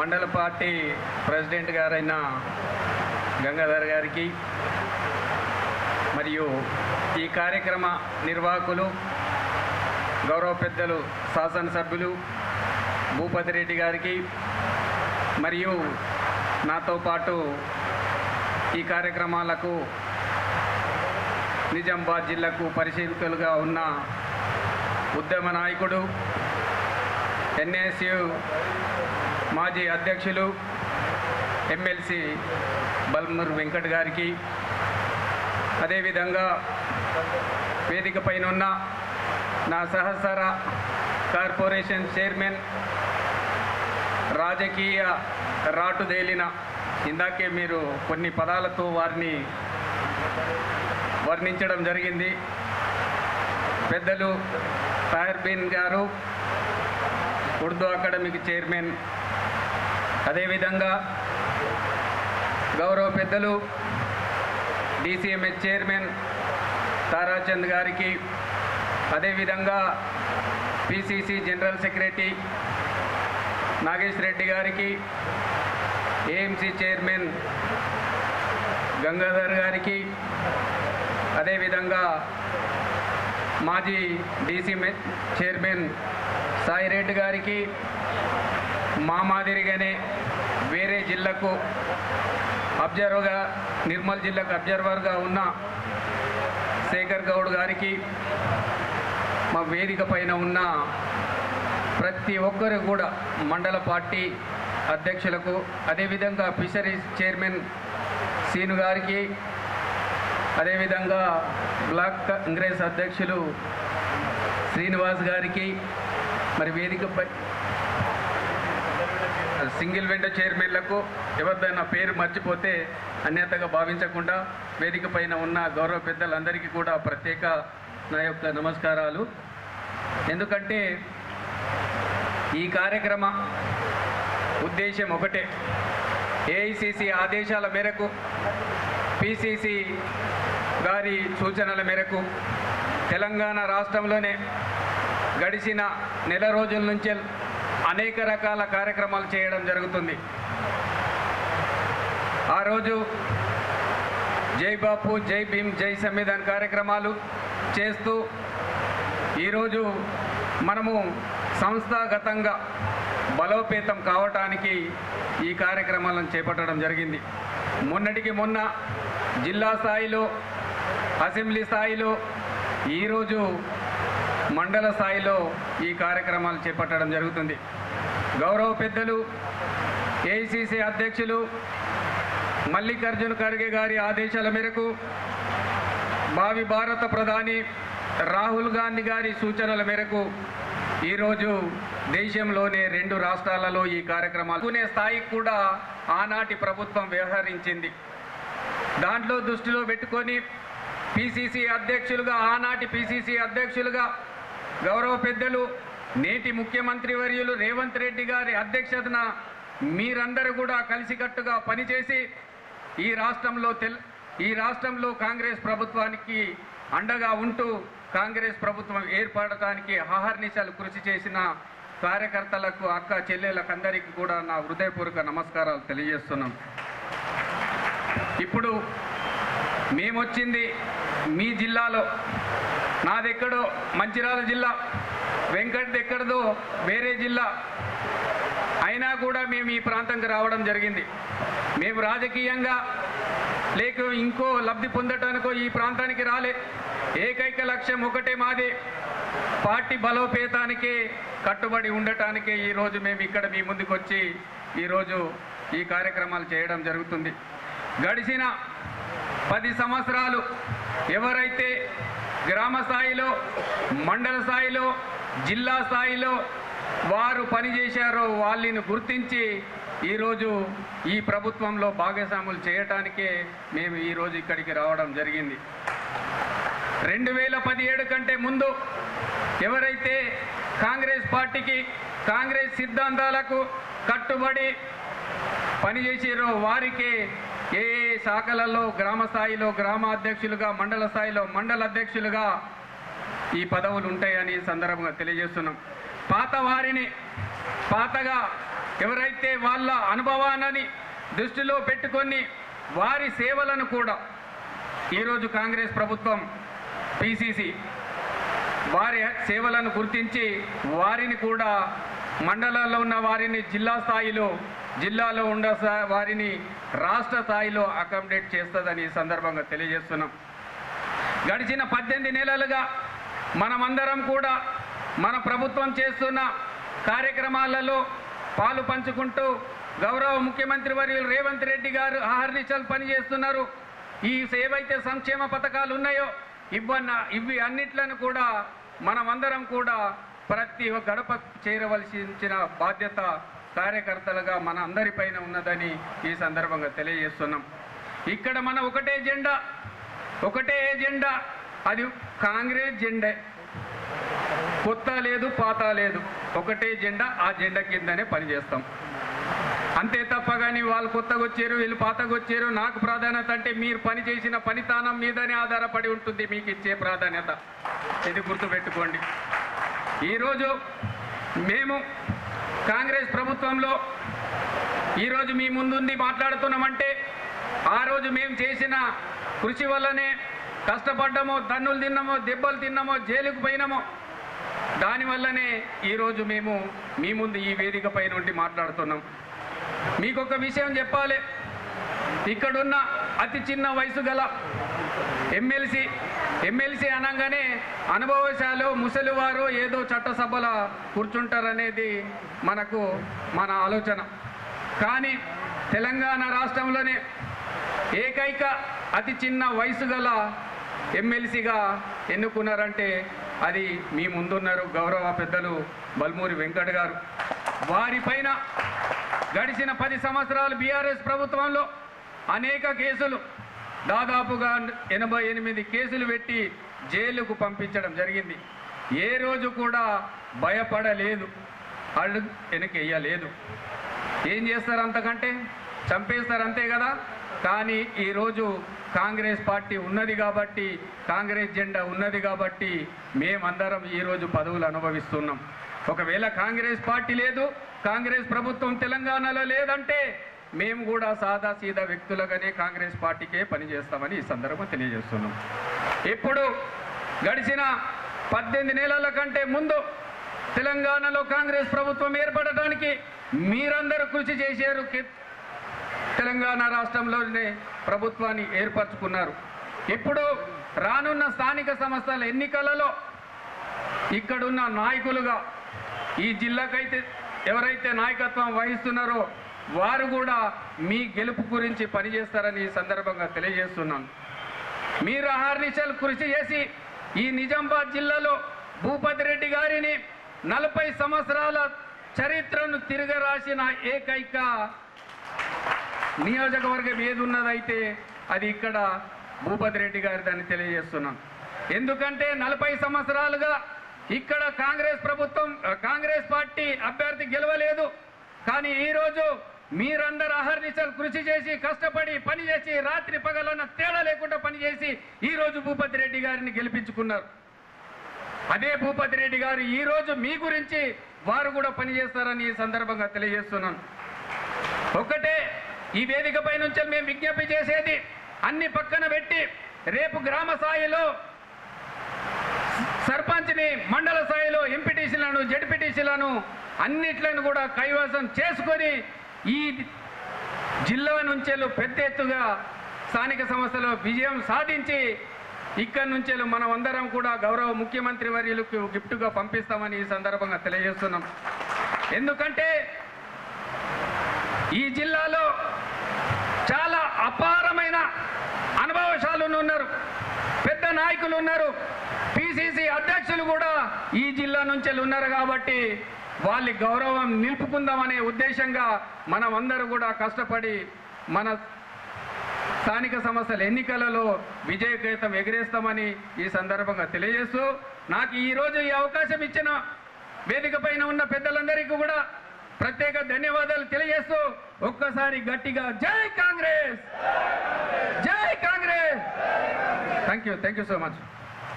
మండల party president గారైన గంగాధర్ గారికి మరియు ఈ కార్యక్రమ నిర్వాహకులు గౌరవ పెద్దలు శాసనసభ్యులు భూపతి రెడ్డి గారికి మరియు నాతో పాటు ఈ కార్యక్రమాలకు నిజామాబాద్ జిల్లాకు పరిశీలకులుగా ఉన్న ఉద్యమ నాయకుడు ఎన్ఎస్యు మాజీ అధ్యక్షులు ఎమ్మెల్సీ బల్మూర్ వెంకట్ గారికి, అదేవిధంగా వేదిక పైన ఉన్న నా సహచర కార్పొరేషన్ చైర్మన్ రాజకీయ రాటుదేలిన, ఇందాకే మీరు కొన్ని పదాలతో వారిని వర్ణించడం జరిగింది, పెద్దలు తాహిర్బీన్ గారు ఉర్దూ అకాడమీకి చైర్మన్, అదేవిధంగా గౌరవ పెద్దలు డిసిఎంహెచ్ చైర్మన్ తారాచంద్ గారికి, అదేవిధంగా PCC general secretary Nagesh Reddy గారికి, ఏఎంసీ చైర్మన్ గంగాధర్ గారికి, అదేవిధంగా మాజీ డీసీ చైర్మన్ సాయిరెడ్డి గారికి, మా మాదిరిగానే వేరే జిల్లాకు అబ్జర్వర్గా నిర్మల్ జిల్లాకు అబ్జర్వర్గా ఉన్న శేఖర్ గౌడ్ గారికి, మా వేదిక పైన ఉన్న ప్రతి ఒక్కరు కూడా మండల పార్టీ అధ్యక్షులకు, అదేవిధంగా ఫిషరీస్ చైర్మన్ సీను గారికి, అదేవిధంగా బ్లాక్ కాంగ్రెస్ అధ్యక్షులు శ్రీనివాస్ గారికి, మరి వేదికపై సింగిల్ విండో చైర్మన్లకు ఎవరిదైనా పేరు మర్చిపోతే అన్యతగా భావించకుండా వేదిక పైన ఉన్న గౌరవ పెద్దలందరికీ కూడా ప్రత్యేక నా యొక్క నమస్కారాలు. ఎందుకంటే ఈ కార్యక్రమ ఉద్దేశం ఒకటే, ఏఐసిసి ఆదేశాల మేరకు, పిసిసి గారి సూచనల మేరకు తెలంగాణ రాష్ట్రంలోనే గడిచిన నెల రోజుల నుంచి అనేక రకాల కార్యక్రమాలు చేయడం జరుగుతుంది. ఆ రోజు జై బాపు, జై భీమ్, జై సంవిధాన్ కార్యక్రమాలు చేస్తూ ఈరోజు మనము సంస్థాగతంగా బలోపేతం కావటానికి ఈ కార్యక్రమాలను చేపట్టడం జరిగింది. మొన్నటికి మొన్న జిల్లా స్థాయిలో, అసెంబ్లీ స్థాయిలో, ఈరోజు మండల స్థాయిలో ఈ కార్యక్రమాలు చేపట్టడం జరుగుతుంది. గౌరవ పెద్దలు ఏఐసిసి అధ్యక్షులు మల్లికార్జున ఖర్గే గారి ఆదేశాల మేరకు, భావి భారత ప్రధాని రాహుల్ గాంధీ గారి సూచనల మేరకు ఈరోజు దేశంలోనే 2 రాష్ట్రాలలో ఈ కార్యక్రమాలు స్థాయికి కూడా ఆనాటి ప్రభుత్వం వ్యవహరించింది. దాంట్లో దృష్టిలో పెట్టుకొని పిసిసి అధ్యక్షులుగా, ఆనాటి పిసిసి అధ్యక్షులుగా గౌరవ పెద్దలు నేటి ముఖ్యమంత్రి వర్యులు రేవంత్ రెడ్డి గారి అధ్యక్షతన మీరందరూ కూడా కలిసికట్టుగా పనిచేసి ఈ రాష్ట్రంలో కాంగ్రెస్ ప్రభుత్వానికి అండగా ఉంటూ కాంగ్రెస్ ప్రభుత్వం ఏర్పడటానికి అహర్నిశలు కృషి చేసిన కార్యకర్తలకు, అక్క చెల్లెలకు అందరికీ కూడా నా హృదయపూర్వక నమస్కారాలు తెలియజేస్తున్నాం. ఇప్పుడు మేమొచ్చింది మీ జిల్లాలో, నాదెక్కడో మంచిర్యాల జిల్లా, వెంకట్ ఎక్కడదో వేరే జిల్లా, అయినా కూడా మేము ఈ ప్రాంతంకి రావడం జరిగింది. మేము రాజకీయంగా లేక ఇంకో లబ్ధి పొందటానికో ఈ ప్రాంతానికి రాలే. ఏకైక లక్ష్యం ఒకటే మాది, పార్టీ బలోపేతానికి కట్టుబడి ఉండటానికే ఈరోజు మేము ఇక్కడ మీ ముందుకు వచ్చి ఈరోజు ఈ కార్యక్రమాలు చేయడం జరుగుతుంది. గడిచిన 10 సంవత్సరాలు ఎవరైతే గ్రామ స్థాయిలో, మండల స్థాయిలో, జిల్లా స్థాయిలో వారు పనిచేశారో వాళ్ళని గుర్తించి ఈరోజు ఈ ప్రభుత్వంలో భాగస్వాములు చేయటానికే మేము ఈరోజు ఇక్కడికి రావడం జరిగింది. 2017 కంటే ముందు ఎవరైతే కాంగ్రెస్ పార్టీకి, కాంగ్రెస్ సిద్ధాంతాలకు కట్టుబడి పనిచేసారో వారికి ఏ శాఖలలో గ్రామ స్థాయిలో గ్రామ అధ్యక్షులుగా, మండల స్థాయిలో మండల అధ్యక్షులుగా ఈ పదవులు ఉంటాయని సందర్భంగా తెలియజేస్తున్నాం. పాతగా ఎవరైతే వాళ్ళ అనుభవాన్ని దృష్టిలో పెట్టుకొని వారి సేవలను కూడా ఈరోజు కాంగ్రెస్ ప్రభుత్వం పిసిసి వారి సేవలను గుర్తించి వారిని కూడా మండలాల్లో ఉన్న వారిని జిల్లా స్థాయిలో, జిల్లాలో ఉన్న వారిని రాష్ట్ర స్థాయిలో అకామిడేట్ చేస్తుందని ఈ సందర్భంగా తెలియజేస్తున్నాం. గడిచిన 18 నెలలుగా మనమందరం కూడా మన ప్రభుత్వం చేస్తున్న కార్యక్రమాలలో పాలు పంచుకుంటూ గౌరవ ముఖ్యమంత్రి వర్యులు రేవంత్ రెడ్డి గారు అహర్నిశలు పనిచేస్తున్నారు. ఈ ఏవైతే సంక్షేమ పథకాలు ఉన్నాయో ఇవి అన్నిట్లను కూడా మనమందరం కూడా ప్రతి గడప చేరవలసిన బాధ్యత కార్యకర్తలుగా మన అందరిపైన ఉన్నదని ఈ సందర్భంగా తెలియజేస్తున్నాం. ఇక్కడ మన ఒకటే ఎజెండా, అది కాంగ్రెస్ జెండా. కొత్త లేదు, పాత లేదు, ఒకటే జెండా. ఆ జెండా కిందనే పనిచేస్తాం. అంతే తప్ప కానీ వాళ్ళు కొత్తగా వచ్చారు, వీళ్ళు పాతగా వచ్చారు, నాకు ప్రాధాన్యత అంటే మీరు పనిచేసిన పనితానం మీదనే ఆధారపడి ఉంటుంది మీకు ఇచ్చే ప్రాధాన్యత. ఇది గుర్తుపెట్టుకోండి. ఈరోజు మేము కాంగ్రెస్ ప్రభుత్వంలో ఈరోజు మీ ముందుండి మాట్లాడుతున్నామంటే ఆ రోజు మేము చేసిన కృషి వల్లనే కష్టపడ్డామో, దన్నులు తిన్నామో, దెబ్బలు తిన్నామో, జైలుకు పోయినామో, దానివల్లనే ఈరోజు మేము మీ ముందు ఈ వేదిక పై నుండి మాట్లాడుతున్నాం. మీకు ఒక విషయం చెప్పాలి. ఇక్కడున్న అతి చిన్న వయసు గల ఎమ్మెల్సీ అనగానే అనుభవశాలు ముసలివారు ఏదో చట్టసభలో కూర్చుంటారనేది మన ఆలోచన. కానీ తెలంగాణ రాష్ట్రంలోనే ఏకైక అతి చిన్న వయసు గల ఎమ్మెల్సీగా ఎన్నుకున్నారంటే అది మీ ముందున్నారు గౌరవ పెద్దలు బల్మూరి వెంకట్ గారు. వారిపైన గడిచిన 10 సంవత్సరాలు బీఆర్ఎస్ ప్రభుత్వంలో అనేక కేసులు, దాదాపుగా 88 కేసులు పెట్టి జైలుకు పంపించడం జరిగింది. ఏ రోజు కూడా భయపడలేదు, అడుగు వెనకేయలేదు. ఏం చేస్తారు అంతకంటే? చంపేస్తారు, అంతే కదా. కానీ ఈరోజు కాంగ్రెస్ పార్టీ ఉన్నది కాబట్టి, కాంగ్రెస్ జెండా ఉన్నది కాబట్టి మేమందరం ఈరోజు పదవులు అనుభవిస్తున్నాం. ఒకవేళ కాంగ్రెస్ పార్టీ లేదు, కాంగ్రెస్ ప్రభుత్వం తెలంగాణలో లేదంటే మేము కూడా సాదాసీదా వ్యక్తులుగానే కాంగ్రెస్ పార్టీకే పనిచేస్తామని ఈ సందర్భం తెలియజేస్తున్నాం. ఇప్పుడు గడిచిన 18 నెలల కంటే ముందు తెలంగాణలో కాంగ్రెస్ ప్రభుత్వం ఏర్పడటానికి మీరందరూ కృషి చేశారు. తెలంగాణ రాష్ట్రంలోనే ప్రభుత్వాన్ని ఏర్పరచుకున్నారు. ఇప్పుడు రానున్న స్థానిక సంస్థల ఎన్నికలలో ఇక్కడున్న నాయకులుగా ఈ జిల్లాకైతే ఎవరైతే నాయకత్వం వహిస్తున్నారో వారు కూడా మీ గెలుపు గురించి పనిచేస్తారని ఈ సందర్భంగా తెలియజేస్తున్నాను. మీరు అహర్నిశలు కృషి చేసి ఈ నిజామాబాద్ జిల్లాలో భూపతి రెడ్డి గారిని 40 సంవత్సరాల చరిత్రను తిరగరాసిన ఏకైక నియోజకవర్గం ఏది ఉన్నదైతే అది ఇక్కడ భూపతి రెడ్డి గారిదని తెలియజేస్తున్నాను. ఎందుకంటే 40 సంవత్సరాలుగా ఇక్కడ కాంగ్రెస్ పార్టీ అభ్యర్థి గెలవలేదు. కానీ ఈరోజు మీరందరూ అహర్నిశలు కృషి చేసి కష్టపడి పనిచేసి రాత్రి పగలన్న తేడా లేకుండా పనిచేసి ఈరోజు భూపతి రెడ్డి గారిని గెలిపించుకున్నారు. అదే భూపతి రెడ్డి గారు ఈరోజు మీ గురించి వారు కూడా పనిచేస్తారని ఈ సందర్భంగా తెలియజేస్తున్నాను. ఒకటే ఈ వేదికపై నుంచి మేము విజ్ఞప్తి చేసేది, అన్ని పక్కన పెట్టి రేపు గ్రామ స్థాయిలో సర్పంచ్ని, మండల స్థాయిలో ఎంపీటీసీలను, జడ్పీటీసీలను అన్నిట్లను కూడా కైవసం చేసుకొని ఈ జిల్లా నుంచి పెద్ద ఎత్తుగా స్థానిక సంస్థలో విజయం సాధించి ఇక్కడి నుంచి మనం అందరం కూడా గౌరవ ముఖ్యమంత్రి వర్యులకు గిఫ్ట్గా పంపిస్తామని ఈ సందర్భంగా తెలియజేస్తున్నాం. ఎందుకంటే ఈ జిల్లాలో చాలా అపారమైన అనుభవశాలులు ఉన్నారు, పెద్ద నాయకులు ఉన్నారు, పిసిసి అధ్యక్షులు కూడా ఈ జిల్లా నుంచి ఉన్నారు. కాబట్టి వాళ్ళ గౌరవం నిలుపుకుందామనే ఉద్దేశంగా మనం అందరూ కూడా కష్టపడి మన స్థానిక సంస్థల ఎన్నికలలో విజయకేతం ఎగిరేస్తామని ఈ సందర్భంగా తెలియజేస్తూ, నాకు ఈరోజు ఈ అవకాశం ఇచ్చిన వేదిక పైన ఉన్న పెద్దలందరికీ కూడా ప్రత్యేక ధన్యవాదాలు తెలియజేస్తూ ఒక్కసారి గట్టిగా జై కాంగ్రెస్, జై Congress. Thank you so much.